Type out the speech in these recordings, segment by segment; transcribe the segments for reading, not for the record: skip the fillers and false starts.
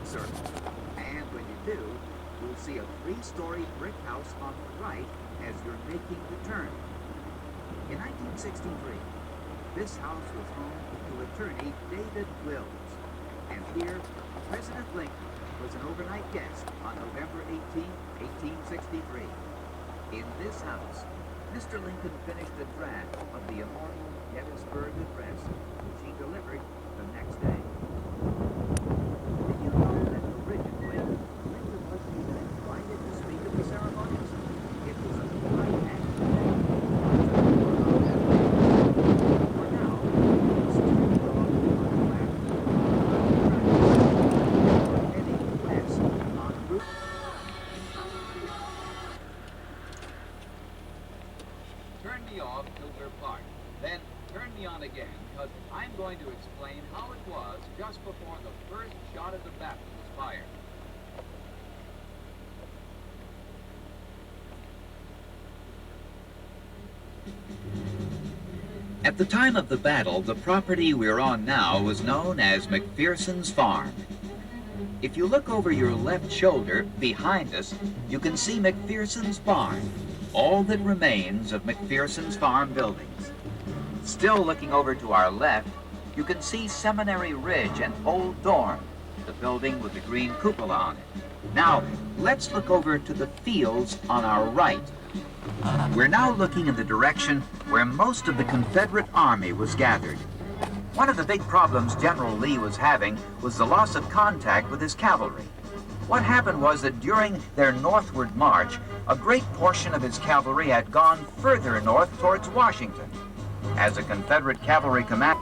circle. And when you do, you'll see a 3-story brick house on the right as you're making the turn. In 1963, this house was home to attorney David Wills. And here, President Lincoln was an overnight guest on November 18, 1863. In this house, Mr. Lincoln finished a draft of the immortal Gettysburg Address, which he delivered the next day. Did you know that originally Lincoln wasn't even invited to speak at the ceremonies? It was a polite act. For now, it's turned off on the left. Heading west on Route. Turn me off till we're parked. Then turn me on again, because I'm going to explain how it was just before the first shot of the battle was fired. At the time of the battle, the property we're on now was known as McPherson's Farm. If you look over your left shoulder behind us, you can see McPherson's Barn, all that remains of McPherson's Farm buildings. Still looking over to our left, you can see Seminary Ridge and Old Dorm, the building with the green cupola on it. Now, let's look over to the fields on our right. We're now looking in the direction where most of the Confederate Army was gathered. One of the big problems General Lee was having was the loss of contact with his cavalry. What happened was that during their northward march, a great portion of his cavalry had gone further north towards Washington. As a Confederate cavalry commander,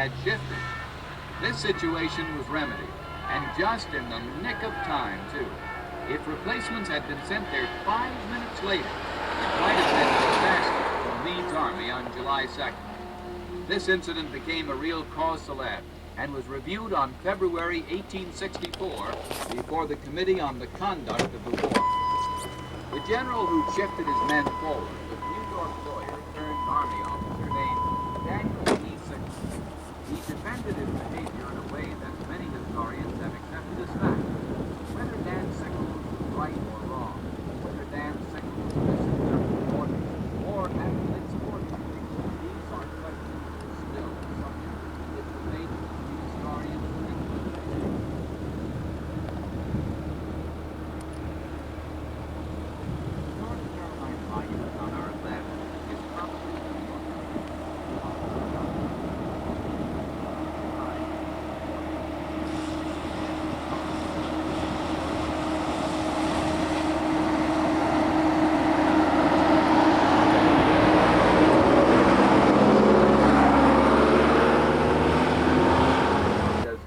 had shifted. This situation was remedied, and just in the nick of time, too. If replacements had been sent there 5 minutes later, it might have been a disaster for Meade's army on July 2nd. This incident became a real cause célèbre and was reviewed on February 1864 before the Committee on the Conduct of the War. The general who shifted his men forward was a New York lawyer turned army officer named Daniel E. Sickles. He defended his behavior in a way that many historians have accepted as fact. Whether Dan Sickles was right or wrong, whether Dan Sickles misinterpreted orders or acted insubordinately, these are questions still subject to the debate of the historians and the North Carolina monument on our left is probably the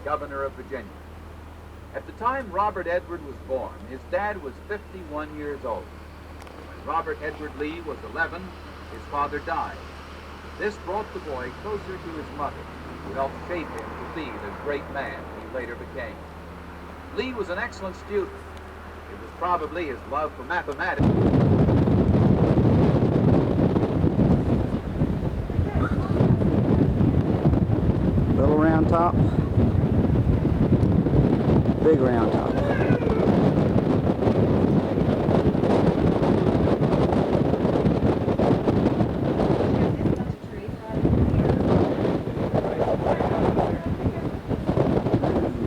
governor of Virginia. At the time Robert Edward was born, his dad was 51 years old. When Robert Edward Lee was 11, his father died. This brought the boy closer to his mother, who helped shape him to be the great man he later became. Lee was an excellent student. It was probably his love for mathematics. Little round top, big round top.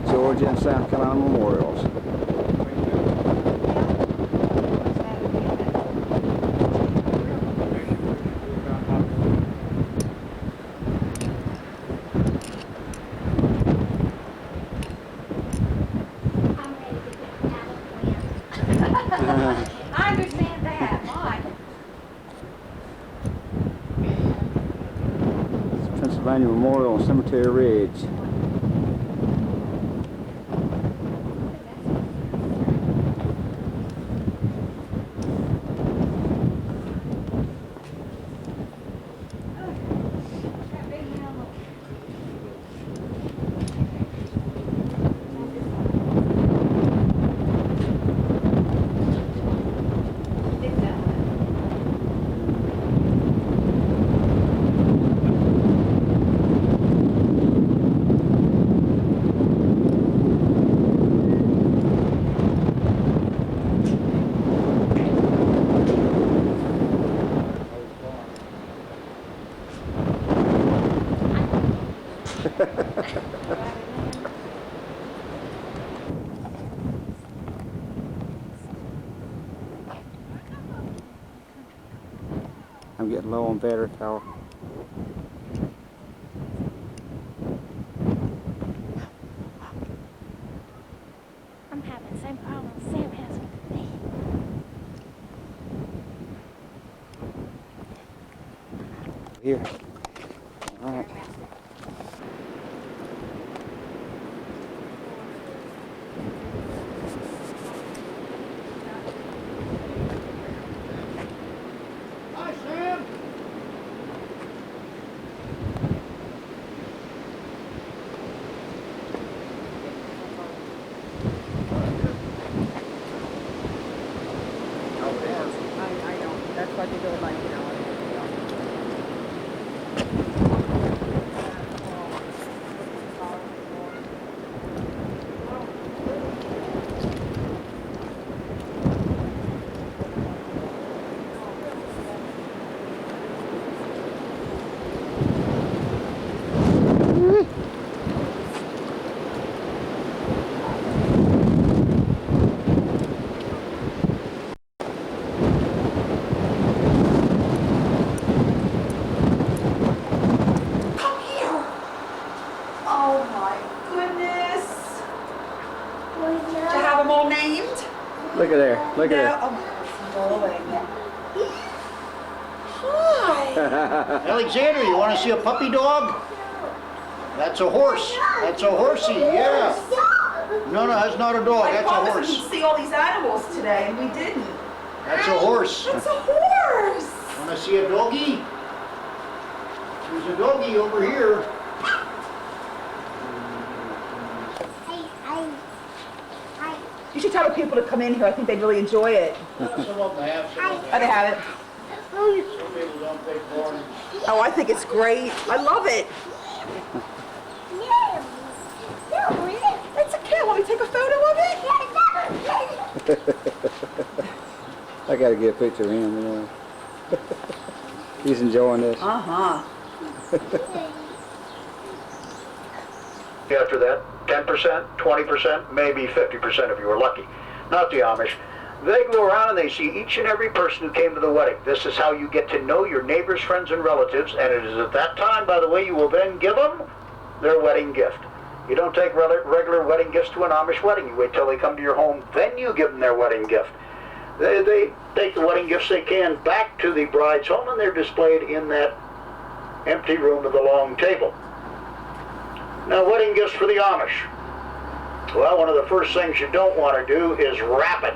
Georgia and South Carolina memorials. I understand that. Why? Pennsylvania Memorial on Cemetery Ridge. I'm getting low on battery power. I'm having the same problem Sam has with me. Here. All right. Hi, Sam. I know. That's what they do like, you know. Oh my goodness. Do you have them all named? Look at there. Look No. at Oh my goodness. Hi. Alexander, you want to see a puppy dog? That's a horse. That's a horsey, yeah. No, that's not a dog. I That's a promised horse. we'd see all these animals today, and we didn't. That's a horse. That's a horse. Want to see a doggy? There's a doggy over here. You should tell the people to come in here. I think they'd really enjoy it. Some of them have, some of them Oh, they have it. Some people don't take warnings. Oh, I think it's great. I love it. It's a cat. Want me to take a photo of it? I gotta get a picture of him, you know. He's enjoying this. Uh-huh. After that, 10%, 20%, maybe 50% if you were lucky. Not the Amish. They go around and they see each and every person who came to the wedding. This is how you get to know your neighbors, friends, and relatives, and it is at that time, by the way, you will then give them their wedding gift. You don't take regular wedding gifts to an Amish wedding. You wait till they come to your home, then you give them their wedding gift. They take the wedding gifts they can back to the bride's home, and they're displayed in that empty room of the long table. Now, wedding gifts for the Amish. Well, one of the first things you don't want to do is wrap it.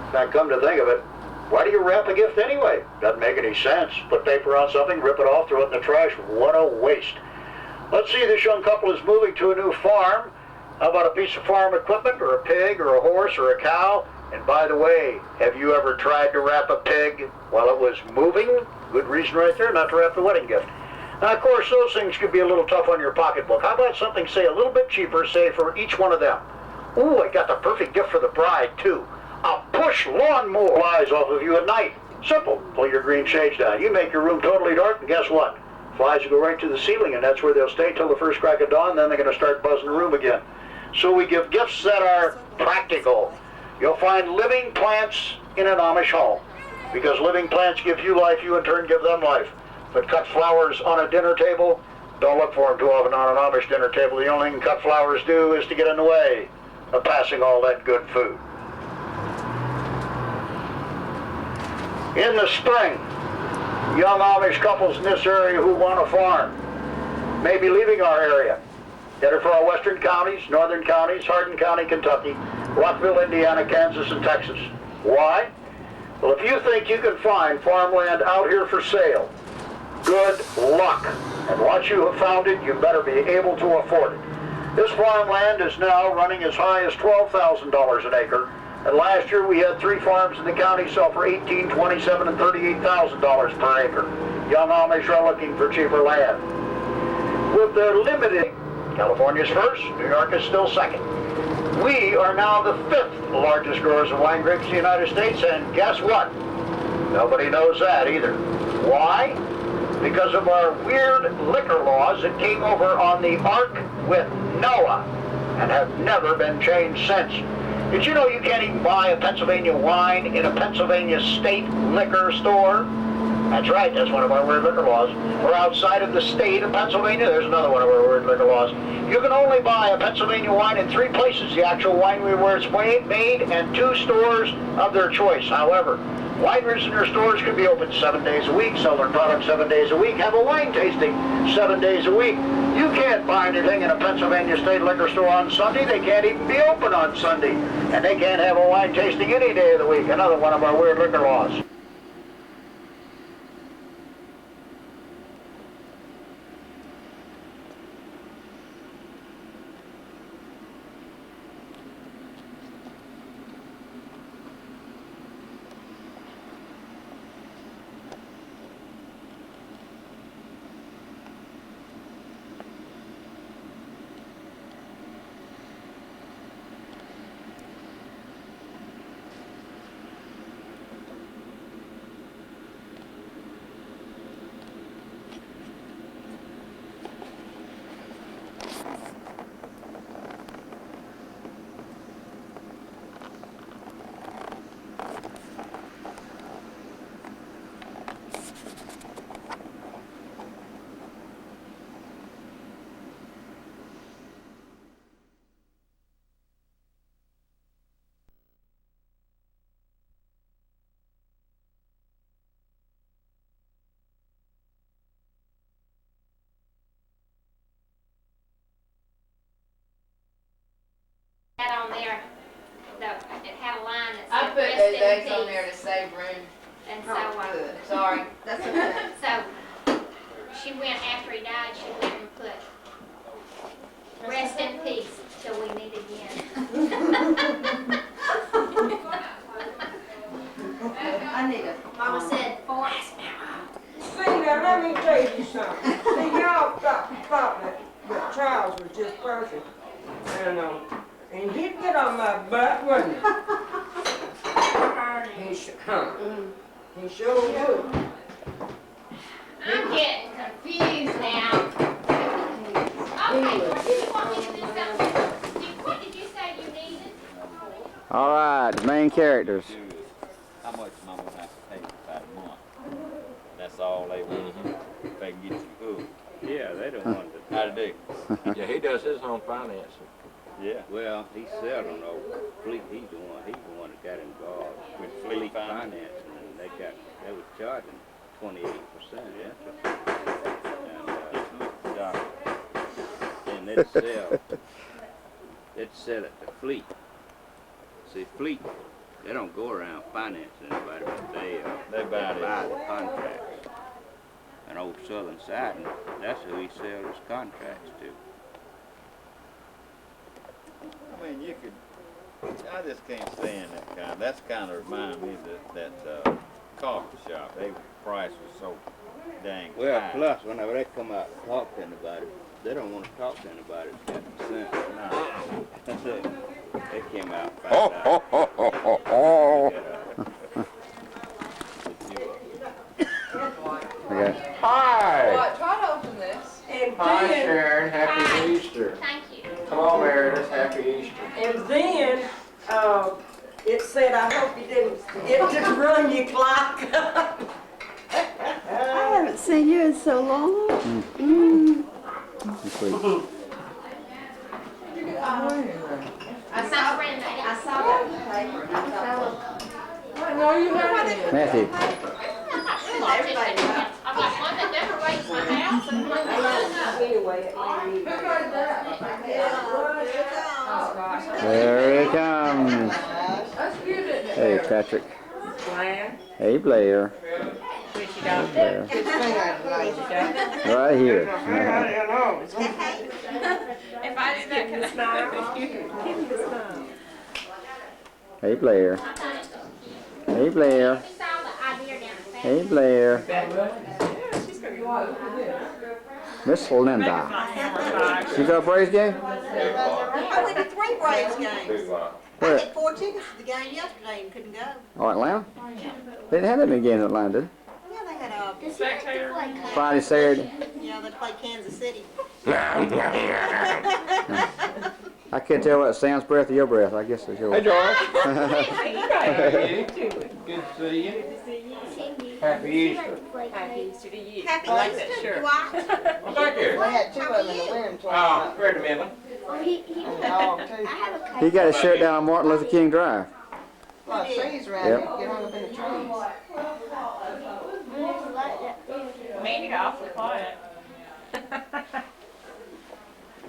In fact, come to think of it, why do you wrap a gift anyway? Doesn't make any sense. Put paper on something, rip it off, throw it in the trash. What a waste. Let's see, this young couple is moving to a new farm. How about a piece of farm equipment, or a pig, or a horse, or a cow? And by the way, have you ever tried to wrap a pig while it was moving? Good reason right there not to wrap the wedding gift. Now, of course, those things could be a little tough on your pocketbook. How about something, say, a little bit cheaper, say, for each one of them? Ooh, I got the perfect gift for the bride, too. A push lawnmower flies off of you at night. Simple. Pull your green shades down. You make your room totally dark, and guess what? Flies will go right to the ceiling, and that's where they'll stay till the first crack of dawn, then they're going to start buzzing the room again. So we give gifts that are practical. You'll find living plants in an Amish home, because living plants give you life, you in turn give them life. But cut flowers on a dinner table, don't look for them too often on an Amish dinner table. The only thing cut flowers do is to get in the way of passing all that good food. In the spring, young Amish couples in this area who want a farm may be leaving our area, headed for our western counties, northern counties, Hardin County, Kentucky, Rockville, Indiana, Kansas, and Texas. Why? Well, if you think you can find farmland out here for sale, good luck. And once you have found it, you better be able to afford it. This farmland is now running as high as $12,000 an acre. And last year we had 3 farms in the county sell for $18,000, $27,000, and $38,000 per acre. Young Amish are looking for cheaper land. With their limited, California's first, New York is still second. We are now the 5th largest growers of wine grapes in the United States, and guess what? Nobody knows that either. Why? Because of our weird liquor laws that came over on the Ark with Noah and have never been changed since. Did you know you can't even buy a Pennsylvania wine in a Pennsylvania state liquor store? That's right, that's one of our weird liquor laws. Or outside of the state of Pennsylvania, there's another one of our weird liquor laws. You can only buy a Pennsylvania wine in 3 places, the actual winery where it's made, and 2 stores of their choice. However, wineries in their stores can be open 7 days a week, sell their products 7 days a week, have a wine tasting 7 days a week. You can't buy anything in a Pennsylvania state liquor store on Sunday. They can't even be open on Sunday. And they can't have a wine tasting any day of the week. Another one of our weird liquor laws. Had on there, it had a line that I said put rest those in eggs on peace. there to save room. And so, Good. Sorry. That's okay. so she went, after he died, she went and put rest in peace till we meet again. I need it. Mama said, for See, now let me tell you something. See, y'all thought that Charles was just perfect. And he'd get on my butt, wouldn't he? He sure would. I'm getting confused now. Okay, do you want me to do something? What did you say you needed? All right, main characters. How much mama has to pay about a month? That's all they want. If they can get you hooked. Yeah, they don't want to. How to do? Yeah, he does his own financing. Yeah. Well, he seldom know fleet. He's the one that got involved with fleet financing, and they was charging 28% interest. And they'd sell it to fleet. See, fleet, they don't go around financing anybody, but they buy the contracts. And old Southern Siding, that's who he sells his contracts to. I mean, you could. I just can't stand that kind. That's kind of remind me of that coffee shop. They price was so dang Well, high. plus, whenever they come out and talk to anybody, they don't want to talk to anybody that's got sense. No. That's it. They came out and found out. Okay. Hi. What? Try to open this. And Hi, then, Sharon. Happy Hi. Easter. Thank you. Come on, Meredith. Happy Easter. And then, it said, I hope you didn't just run your clock. I haven't seen you in so long. Sweet. I saw friend I saw that in the paper and I thought, I know you heard Matthew. I've got one that decorates my house and one that anyway. oh gosh. There he comes. That's good, isn't it? Hey, Patrick. Blair. Hey, Blair. Blair. Right here. If I did that, could I smile? Hey, Blair. Hey, Blair. we saw the idea down at Hey, Blair. She's gonna be wild. Miss Linda. You go Braves game? I went to 3 Braves games. I Where? had 4 tickets to the game yesterday and couldn't go. Oh, Atlanta? They didn't have that many games in Atlanta, did Yeah, they had Does he like to play they? Friday, Saturday. yeah, they played Kansas City. I can't tell what Sam's breath or your breath. I guess it's yours. Hey, George. Hey, Good to see you. Cindy? Happy Easter. Happy Easter to you. Happy I like that Easter, shirt. Dwight. Well, thank you. We had 2 of them in the women's Oh, great to meet you. I have a He got his shirt down on Martin Luther King Drive. Well, trees around Yep. here. Get hung up in the trees. Mandy got awfully quiet.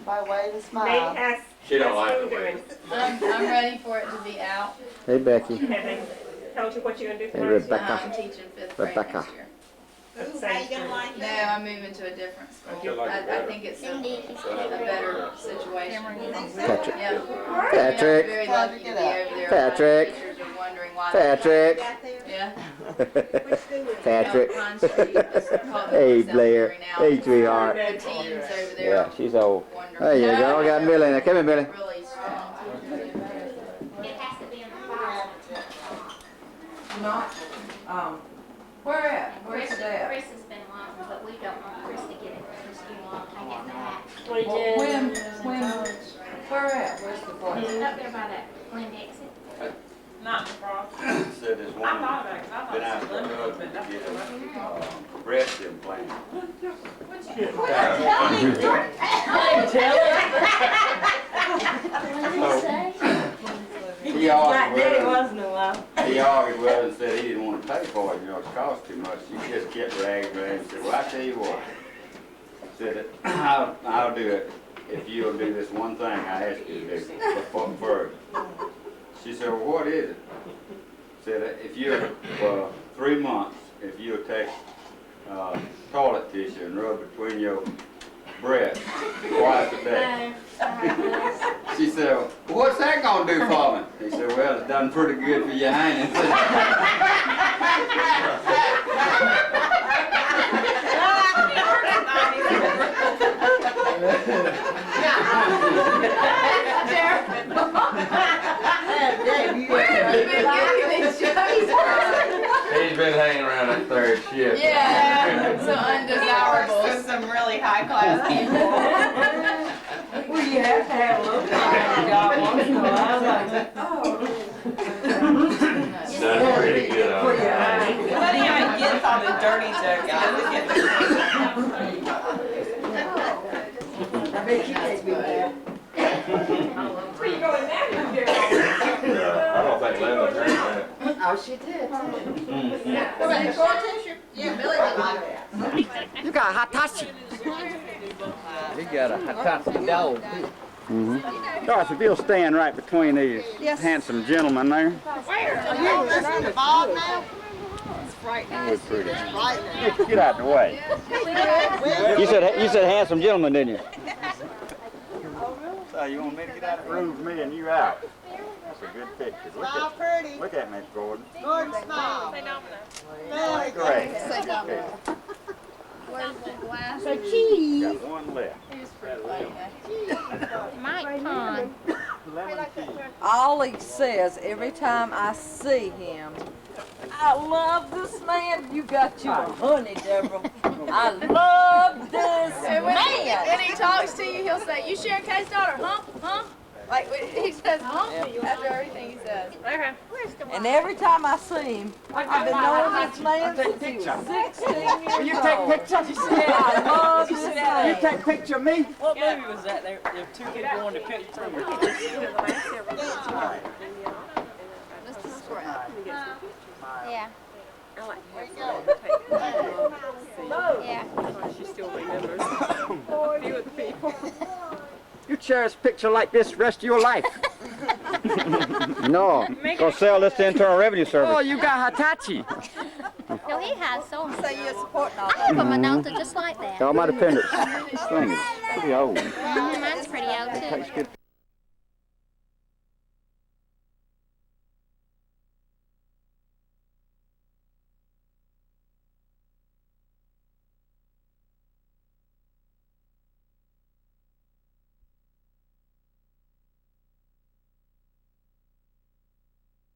By way of a smile. She don't like the way. I'm ready for it to be out. Hey, Becky. Have they told you what you're gonna do Hey, for us? Rebecca. I'm teaching 5th grade Rebecca. next year. Ooh, how you gonna like No, that? I'm moving to a different school. You like it I better? think it's a better situation. Patrick. Yeah. Patrick. I'm very lucky to be over there. Patrick. My teachers are wondering why. Patrick. Got there? Yeah. Patrick. Pine Street is called Hey, North Blair. Southbury now. Hey, sweetheart. The teams over there. Yeah, she's old. Wonderful. There you go. I got Millie in there. Come here, Millie. Really strong teachers. It has to be in the file. Not, where at? Where's Chris, it at? Chris has been wanting, but we don't want Chris to get it. Chris, do you want to take it back? Where at? Where's the place? Is it up there by that Glen exit? Not the frost. Said there's I one thought about it, 'cause I been thought out it for was a limited, husband but to that's get the a breast implant. He argued with her and said he didn't want to pay for it, it cost too much. She just kept ragging and said, well, I tell you what. Said, I'll do it. if you'll do this one thing I ask you to do first. She said, well, what is it? Said, if you, for 3 months, if you'll take toilet tissue and rub between your breasts twice a day. She said, well, what's that gonna do for me? He said, well, it's done pretty good for your hiney. He's been hanging around that third shift. Yeah, so undesirable. With some really high class people. Well, you have to have a little job once in a while. Done pretty good on that. Nobody even gets all the dirty jokes out of it. I bet you can't be bad. Where you going now, you girl? I don't think Linda drank that. Oh, she did too. Yeah, Billy would like that. You got a hatachi. He got a hatachi dog. Gosh, if you'll stand right between these handsome gentlemen there. Where? Are you listening to Bob now? That was pretty. Get out the way. You said handsome gentlemen, didn't you? So you want me to get out of the room, me and you out? That's a good picture. Smile pretty. Look at me, Gordon. Gordon, smile. Say That's great. Say Okay. Where's the glass? Got one left. He's pretty late. Mike Pond. Lemon tea. All he says every time I see him, I love this man. You got you a honey, Deborah. I love this And when man. he talks to you, he'll say, "You Sharon K's daughter, huh? Huh?" Like he says, "Huh?" After everything he says. Okay. Where's the And every time I see him, I've been knowing this man since he was 16 years old. You take pictures? Yeah, I love this You man. take picture of me? What movie was that? There were two people going to Pittsburgh. Mr. Scrap. Yeah. Yeah. She still remembers a few of the people. You cherish a picture like this the rest of your life. No, go sell this to Internal Revenue Service. Oh, you got Hitachi. No, he has so. Say you're supporting all I have a Minolta just like that. All my dependents. This thing is pretty old. Mine's pretty old too. Takes good